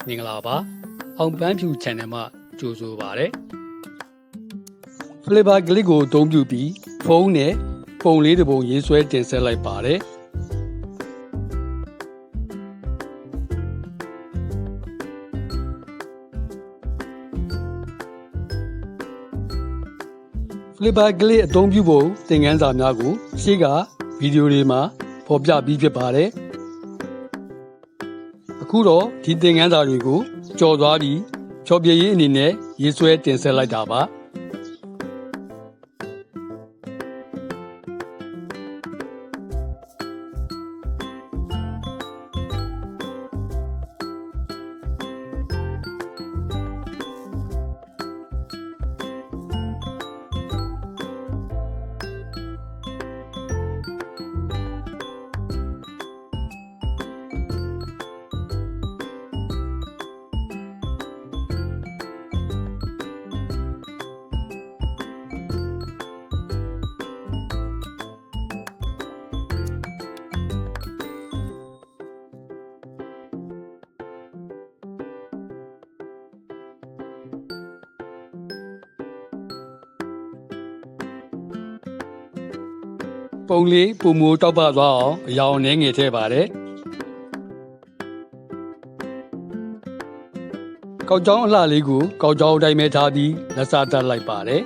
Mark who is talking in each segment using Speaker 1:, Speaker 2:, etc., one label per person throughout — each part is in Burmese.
Speaker 1: မင်္ဂလာပါအောင်ပန်းဖြူ channel မှာကြိုဆိုပါရစေ Flavor ကလစ်ကိုအသုံးပြုပြီးဖုန်းနဲ့ပုံလေးတစ်ပုံရေးဆွဲတင်ဆက်လိုက်ပါတယ် Flavor ကလစ်အသုံးပြုဖို့သင်ခန်းစာများကိုရှေ့ကဗီဒီယိုတွေမှာဖော်ပြပြီးဖြစ်ပါတယ်အခုတော့ဒီသင်ခန်းစာတွေကိုကြော်သွားပြီးဖြောပြရေးအနေနဲ့ရေးဆွဲတင်ဆက်လိုက်တာပါပုံလေးပုံမိုးတောက်ပသွားအောင်အရောင်နှဲငယ်ထည့်ပါတယ်ကောက်ကြောင်းအလှလေးကိုကောက်ကြောင်းအတိုင်းပဲထားပြီးလက်စားတက်လိုက်ပါတယ်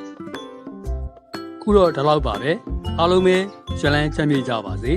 Speaker 1: ခုတော့ဒီလောက်ပါပဲအားလုံးပဲရှလန်းချမ်းမြေ့ကြပါစေ